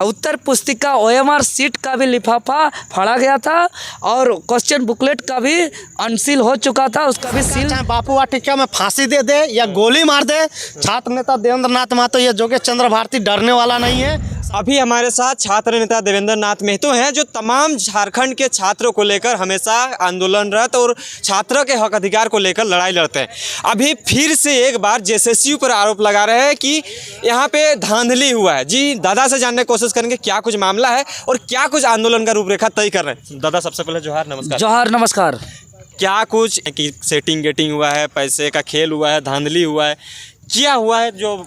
उत्तर पुस्तिका OMR seat का भी लिफाफा फाड़ा गया था और क्वेश्चन बुकलेट का भी अनसील हो चुका था, उसका भी सील। चाहे बापू वाटिका में फांसी दे दे या गोली मार दे, छात्र नेता देवेंद्र नाथ महतो या योगेश चंद्र भारती डरने वाला नहीं है। अभी हमारे साथ छात्र नेता देवेंद्र नाथ महतो हैं, जो तमाम झारखंड के छात्रों को लेकर हमेशा आंदोलनरत और छात्रों के हक अधिकार को लेकर लड़ाई लड़ते हैं। अभी फिर से एक बार JSSU पर आरोप लगा रहे हैं कि यहाँ पे धांधली हुआ है। जी दादा से जानने की कोशिश करेंगे क्या कुछ मामला है और क्या कुछ आंदोलन का रूपरेखा तय कर रहे हैं। दादा सबसे पहले जोहार, नमस्कार। जोहार, नमस्कार। क्या कुछ की सेटिंग गेटिंग हुआ है, पैसे का खेल हुआ है, धांधली हुआ है, क्या हुआ है? जो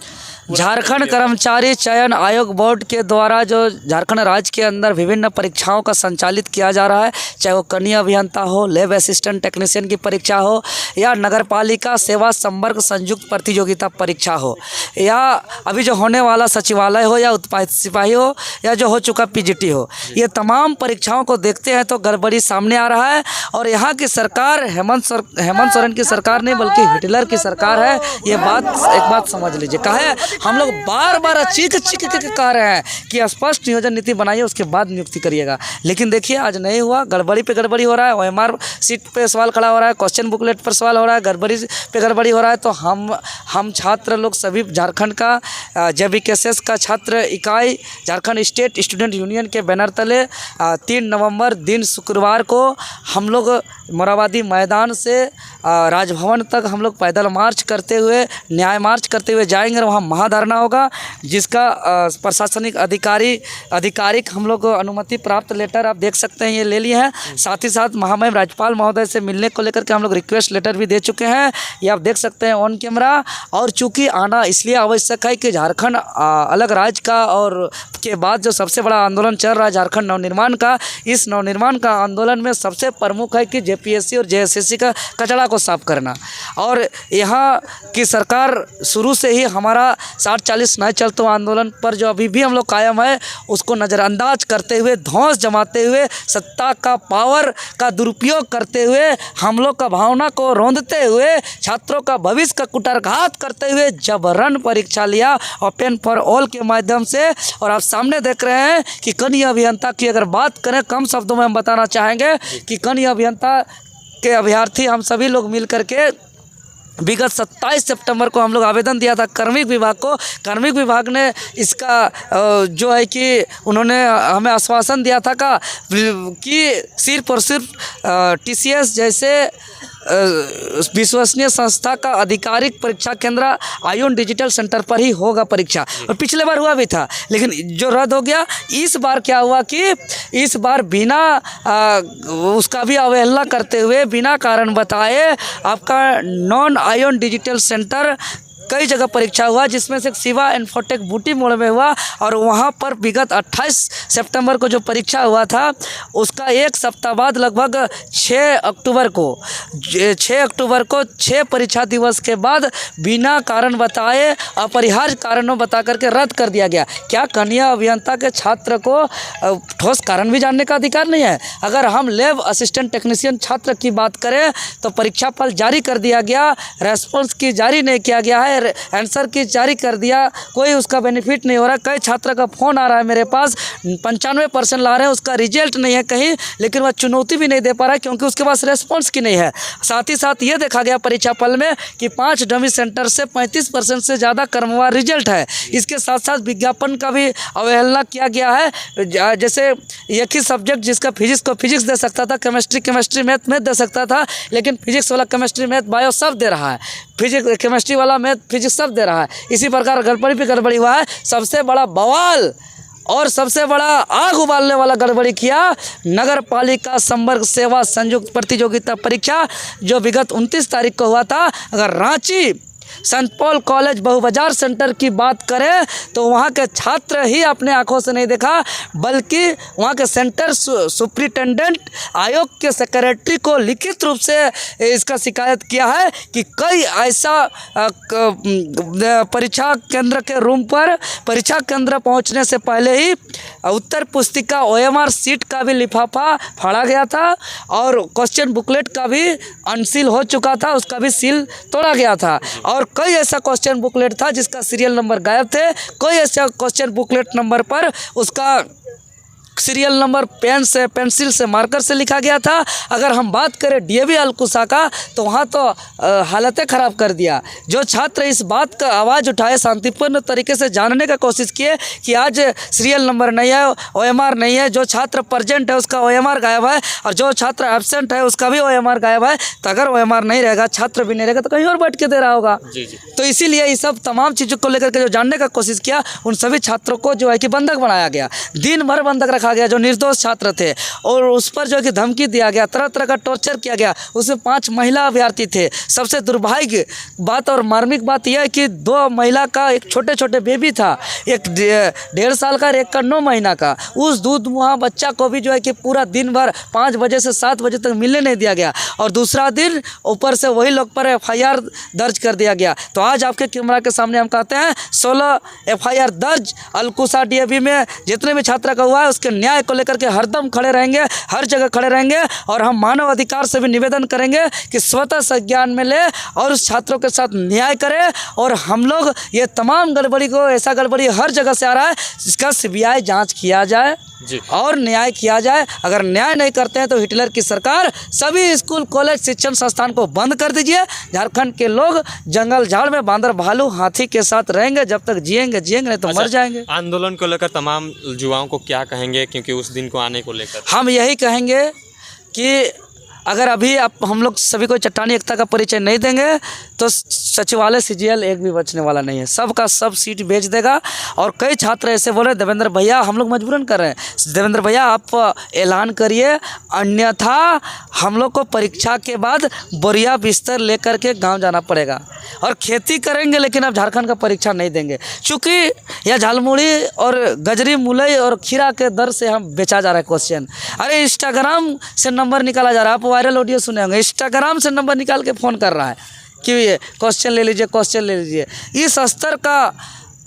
झारखंड कर्मचारी चयन आयोग बोर्ड के द्वारा जो झारखंड राज्य के अंदर विभिन्न परीक्षाओं का संचालित किया जा रहा है, चाहे वो कनीय अभियंता हो, लैब असिस्टेंट टेक्नीशियन की परीक्षा हो, या नगरपालिका सेवा संवर्ग संयुक्त प्रतियोगिता परीक्षा हो, या अभी जो होने वाला सचिवालय हो, या उत्पादित सिपाही हो, या जो हो चुका PGT हो, ये तमाम परीक्षाओं को देखते हैं तो गड़बड़ी सामने आ रहा है। और यहाँ की सरकार हेमंत सोरेन की सरकार नहीं बल्कि हिटलर की सरकार है। ये बात एक बात समझ लीजिए। कहे हम लोग बार बार चीख के कह रहे हैं कि स्पष्ट नियोजन नीति बनाइए, उसके बाद नियुक्ति करिएगा, लेकिन देखिए आज नहीं हुआ। गड़बड़ी पे गड़बड़ी हो रहा है, OMR सीट पे सवाल खड़ा हो रहा है, क्वेश्चन बुकलेट पर सवाल हो रहा है, गड़बड़ी पे गड़बड़ी हो रहा है। तो हम छात्र लोग सभी झारखंड का JBKSS का छात्र इकाई झारखंड स्टेट स्टूडेंट यूनियन के बैनर तले 3 नवंबर दिन शुक्रवार को हम लोग मोराबादी मैदान से राजभवन तक हम लोग पैदल मार्च करते हुए, न्याय मार्च करते हुए जाएंगे और वहाँ महाधरना होगा, जिसका प्रशासनिक आधिकारिक हम लोग अनुमति प्राप्त लेटर आप देख सकते हैं, ये ले लिए हैं। साथ ही साथ महामहिम राज्यपाल महोदय से मिलने को लेकर के हम लोग रिक्वेस्ट लेटर भी दे चुके हैं, ये आप देख सकते हैं ऑन कैमरा। और चूँकि आना इसलिए आवश्यक है कि झारखंड अलग राज्य का और के बाद जो सबसे बड़ा आंदोलन चल रहा है झारखंड नवनिर्माण का, इस नवनिर्माण का आंदोलन में सबसे प्रमुख है कि JPSC और JSSC का कचरा को साफ करना। और यहाँ की सरकार शुरू से ही हमारा 60-40 नए चलते आंदोलन पर जो अभी भी हम लोग कायम है, उसको नज़रअंदाज करते हुए, धौंस जमाते हुए, सत्ता का पावर का दुरुपयोग करते हुए, हम लोग का भावना को रौंदते हुए, छात्रों का भविष्य का कुठारघात करते हुए जबरन परीक्षा लिया ओपन फॉर ऑल के माध्यम से। और आप सामने देख रहे हैं कि कनीय अभियंता की अगर बात करें, कम शब्दों में हम बताना चाहेंगे कि कनीय अभियंता के अभ्यर्थी हम सभी लोग मिल करके विगत 27 सितंबर को हम लोग आवेदन दिया था कार्मिक विभाग को। कार्मिक विभाग ने इसका जो है कि उन्होंने हमें आश्वासन दिया था कि सिर्फ और सिर्फ TCS जैसे विश्वसनीय संस्था का आधिकारिक परीक्षा केंद्र आयुन डिजिटल सेंटर पर ही होगा परीक्षा। और पिछले बार हुआ भी था, लेकिन जो रद्द हो गया। इस बार क्या हुआ कि इस बार बिना उसका भी अवहेलना करते हुए, बिना कारण बताए आपका नॉन आयुन डिजिटल सेंटर कई जगह परीक्षा हुआ, जिसमें से शिवा इन्फोटेक बूटी मोड़ में हुआ। और वहाँ पर विगत 28 सितंबर को जो परीक्षा हुआ था, उसका एक सप्ताह बाद लगभग 6 अक्टूबर को 6 परीक्षा दिवस के बाद बिना कारण बताए, अपरिहार्य कारणों बता करके रद्द कर दिया गया। क्या कनीय अभियंता के छात्र को ठोस कारण भी जानने का अधिकार नहीं है? अगर हम लैब असिस्टेंट टेक्नीशियन छात्र की बात करें तो परीक्षा फल जारी कर दिया गया, रेस्पॉन्स की जारी नहीं किया गया है, आंसर की जारी कर दिया, कोई उसका बेनिफिट नहीं हो रहा। कई छात्र का फ़ोन आ रहा है मेरे पास, 95% ला रहे हैं, उसका रिजल्ट नहीं है कहीं, लेकिन वह चुनौती भी नहीं दे पा रहा है क्योंकि उसके पास रेस्पॉन्स की नहीं है। साथ ही साथ ये देखा गया परीक्षा फल में कि 5 डमी सेंटर से 35% से ज़्यादा क्रमवार रिजल्ट है। इसके साथ साथ विज्ञापन का भी अवहेलना किया गया है। जैसे एक ही सब्जेक्ट जिसका फिजिक्स को फिजिक्स दे सकता था, केमिस्ट्री मैथ दे सकता था, लेकिन फिजिक्स वाला केमिस्ट्री मैथ बायो सब दे रहा है, फिजिक्स केमिस्ट्री वाला मैथ फिजिक्स सब दे रहा है। इसी प्रकार गड़बड़ी पे गड़बड़ी हुआ है। सबसे बड़ा बवाल और सबसे बड़ा आग उबालने वाला गड़बड़ी किया नगर पालिका संवर्ग सेवा संयुक्त प्रतियोगिता परीक्षा, जो विगत 29 तारीख को हुआ था। अगर Ranchi Saint Paul college Bahubazar centre की बात करें तो वहाँ के छात्र ही अपने आंखों से नहीं देखा, बल्कि वहाँ के सेंटर सुप्रिटेंडेंट आयोग के सेक्रेटरी को लिखित रूप से इसका शिकायत किया है कि कई ऐसा परीक्षा केंद्र के रूम पर परीक्षा केंद्र पहुँचने से पहले ही उत्तर पुस्तिका OMR सीट का भी लिफाफा फाड़ा गया था और क्वेश्चन बुकलेट का भी अनसील हो चुका था, उसका भी सील तोड़ा गया था। और कई ऐसा क्वेश्चन बुकलेट था जिसका सीरियल नंबर गायब थे, कोई ऐसा क्वेश्चन बुकलेट नंबर पर उसका सीरियल नंबर पेन से, पेंसिल से, मार्कर से लिखा गया था। अगर हम बात करें DAV अलकुशा का तो वहाँ तो हालतें ख़राब कर दिया। जो छात्र इस बात का आवाज़ उठाए, शांतिपूर्ण तरीके से जानने का कोशिश किए कि आज सीरियल नंबर नहीं है, OMR नहीं है, जो छात्र प्रेजेंट है उसका OMR गायब है और जो छात्र एब्सेंट है उसका भी OMR गायब है। तो अगर OMR नहीं रहेगा, छात्र भी नहीं रहेगा, तो कहीं और बैठ के दे रहा होगा। जी जी। तो इसीलिए ये सब तमाम चीज़ों को लेकर के जो जानने का कोशिश किया, उन सभी छात्रों को जो है कि बंधक बनाया गया, दिन भर बंधक रखा गया। जो निर्दोष छात्र थे और उस पर जो है कि धमकी दिया गया, तरह तरह का टॉर्चर किया गया। उसमें 5 महिला अभ्यर्थी थे। सबसे दुर्भाग्य बात और मार्मिक बात यह है कि 2 महिला का एक छोटे छोटे बेबी था, एक 1.5 साल का और एक का 9 महीना का। उस दूध मुहा बच्चा को भी जो है कि पूरा दिन भर 5 बजे से 7 बजे तक मिलने नहीं दिया गया और दूसरा दिन ऊपर से वही लोग पर FIR दर्ज कर दिया गया। तो आज आपके कैमरा के सामने हम कहते हैं 16 FIR दर्ज अलकुशा DAV में जितने भी छात्रा का हुआ है, उसके न्याय को लेकर के हरदम खड़े रहेंगे, हर जगह खड़े रहेंगे। और हम मानव अधिकार से भी निवेदन करेंगे कि स्वतः संज्ञान में ले और उस छात्रों के साथ न्याय करें। और हम लोग ये तमाम गड़बड़ी को, ऐसा गड़बड़ी हर जगह से आ रहा है, जिसका CBI जांच किया जाए जी। और न्याय किया जाए। अगर न्याय नहीं करते हैं तो हिटलर की सरकार सभी स्कूल, कॉलेज, शिक्षण संस्थान को बंद कर दीजिए। झारखंड के लोग जंगल झाड़ में बांदर, भालू, हाथी के साथ रहेंगे। जब तक जिएंगे नहीं तो मर जाएंगे। आंदोलन को लेकर तमाम युवाओं को क्या कहेंगे, क्योंकि उस दिन को आने को लेकर? हम यही कहेंगे कि अगर अभी आप हम लोग सभी को चट्टानी एकता का परिचय नहीं देंगे तो सचिवालय CGL एक भी बचने वाला नहीं है। सब का सब सीट बेच देगा। और कई छात्र ऐसे बोले, देवेंद्र भैया हम लोग मजबूरन कर रहे हैं, देवेंद्र भैया आप ऐलान करिए, अन्यथा हम लोग को परीक्षा के बाद बोरिया बिस्तर लेकर के गांव जाना पड़ेगा और खेती करेंगे, लेकिन अब झारखंड का परीक्षा नहीं देंगे। चूँकि यह झालमुड़ी और गजरी, मूलई और खीरा के दर से हम बेचा जा रहा है क्वेश्चन। अरे इंस्टाग्राम से नंबर निकाला जा रहा है, आप वायरल ऑडियो सुने होंगे, इंस्टाग्राम से नंबर निकाल के फ़ोन कर रहा है कि ये क्वेश्चन ले लीजिए, क्वेश्चन ले लीजिए।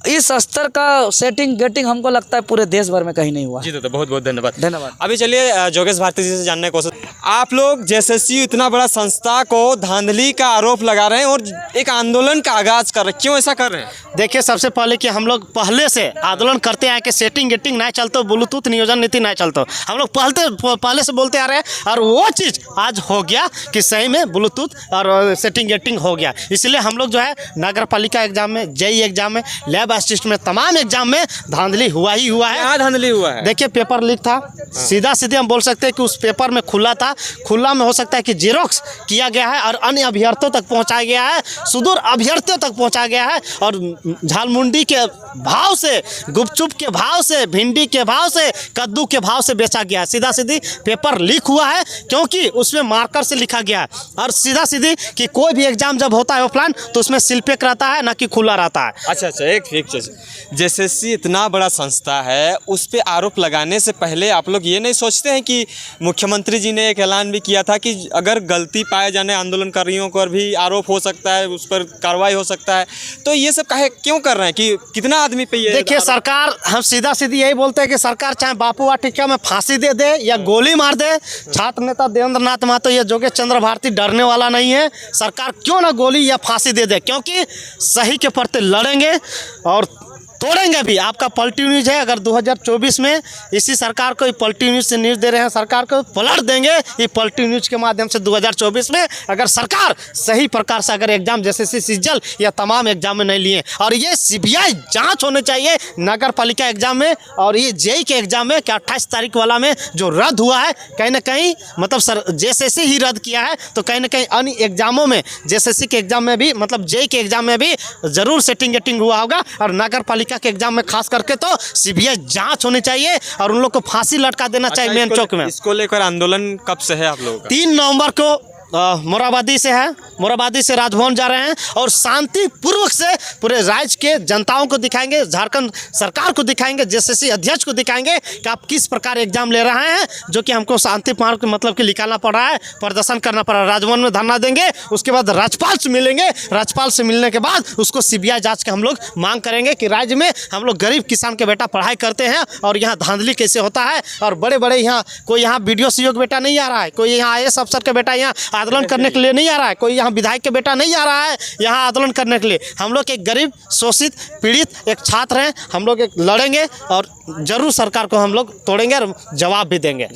इस स्तर का सेटिंग गेटिंग हमको लगता है पूरे देश भर में कहीं नहीं हुआ। जी तो बहुत बहुत धन्यवाद। धन्यवाद। अभी चलिए जोगेश भारती जी से जानने की कोशिश। आप लोग JSSU इतना बड़ा संस्था को धांधली का आरोप लगा रहे हैं और एक आंदोलन का आगाज कर रहे हैं, क्यों ऐसा कर रहे हैं? देखिए, सबसे पहले कि हम लोग पहले से आंदोलन करते आए कि सेटिंग गेटिंग नहीं चलते, ब्लूटूथ नियोजन नीति नहीं चलते, हम लोग पहले से बोलते आ रहे हैं। और वो चीज़ आज हो गया कि सही में ब्लूटूथ और सेटिंग गेटिंग हो गया। इसलिए हम लोग जो है नगर पालिका एग्जाम में, JEE एग्जाम में, लैब असिस्ट में, तमाम एग्जाम में धांधली हुआ ही हुआ है। क्या धांधली हुआ है? देखिए, पेपर लीक था, सीधा सीधे हम बोल सकते हैं कि उस पेपर में खुला था, खुला में हो सकता है कि जेरोक्स किया गया है और अन्य अभ्यर्थियों तक पहुंचाया गया है, सुदूर अभ्यर्थियों तक पहुंचाया गया है। और झालमुंडी के भाव से, गुपचुप के भाव से, भिंडी के भाव से, कद्दू के भाव से बेचा गया है। सीधा सीधी पेपर लीक हुआ है क्योंकि उसमें मार्कर से लिखा गया है। और सीधा सीधी कि कोई भी एग्जाम जब होता है ऑफलाइन तो उसमें सिलपेक रहता है, ना कि खुला रहता है। अच्छा, एक चीज़, JSSU इतना बड़ा संस्था है, उस पर आरोप लगाने से पहले आप लोग ये नहीं सोचते हैं कि मुख्यमंत्री जी ने एक ऐलान भी किया था कि अगर गलती पाए जाने आंदोलनकारियों पर भी आरोप हो सकता है, उस पर कार्रवाई हो सकता है, तो ये सब क्यों कर रहे हैं कि कितना आदमी पे ये? देखिए, सरकार, हम सीधा सीधी यही बोलते हैं कि सरकार चाहे बापू वाटिका में फांसी दे दे या गोली मार दे, छात्र नेता देवेंद्र नाथ महतो या जोगेश चंद्र भारती डरने वाला नहीं है। सरकार क्यों ना गोली या फांसी दे दे, क्योंकि सही के प्रति लड़ेंगे और तोड़ेंगे भी। आपका पलटी न्यूज है, अगर 2024 में इसी सरकार को पलटी न्यूज से न्यूज दे रहे हैं, सरकार को पलट देंगे ये पलटी न्यूज के माध्यम से 2024 में। अगर सरकार सही प्रकार से अगर एग्जाम JSSU CGL या तमाम एग्जाम में नहीं लिए, और ये CBI जांच होने चाहिए नगर पालिका एग्जाम में और ये JEE के एग्जाम में कि 28 तारीख वाला में जो रद्द हुआ है, कहीं ना कहीं मतलब JSSU ही रद्द किया है, तो कहीं ना कहीं अन्य एग्जामों में JSSU के एग्जाम में भी, मतलब JEE के एग्जाम में भी जरूर सेटिंग गेटिंग हुआ होगा। और नगर पालिका के एग्जाम में खास करके तो CBI जांच होनी चाहिए और उन लोग को फांसी लटका देना चाहिए मेन चौक में। इसको लेकर आंदोलन कब से है आप लोगों का? 3 नवंबर को मोराबादी से है, मोराबादी से राजभवन जा रहे हैं और शांतिपूर्वक से पूरे राज्य के जनताओं को दिखाएंगे, झारखंड सरकार को दिखाएंगे, जेएसएससी अध्यक्ष को दिखाएंगे कि आप किस प्रकार एग्जाम ले रहे हैं, जो कि हमको शांति मार्ग मतलब कि निकालना पड़ रहा है, प्रदर्शन करना पड़ रहा है। राजभवन में धरना देंगे, उसके बाद राज्यपाल से मिलेंगे, राज्यपाल से मिलने के बाद उसको सीबीआई जांच के हम लोग मांग करेंगे कि राज्य में हम लोग गरीब किसान के बेटा पढ़ाई करते हैं और यहाँ धांधली कैसे होता है, और बड़े बड़े यहाँ कोई यहाँ बीडीओ सीओ का बेटा नहीं आ रहा है, कोई यहाँ IAS अफसर का बेटा यहाँ आंदोलन करने के लिए नहीं आ रहा है, कोई यहाँ विधायक के बेटा नहीं आ रहा है यहाँ आंदोलन करने के लिए। हम लोग एक गरीब शोषित पीड़ित एक छात्र हैं, हम लोग एक लड़ेंगे और जरूर सरकार को हम लोग तोड़ेंगे और जवाब भी देंगे।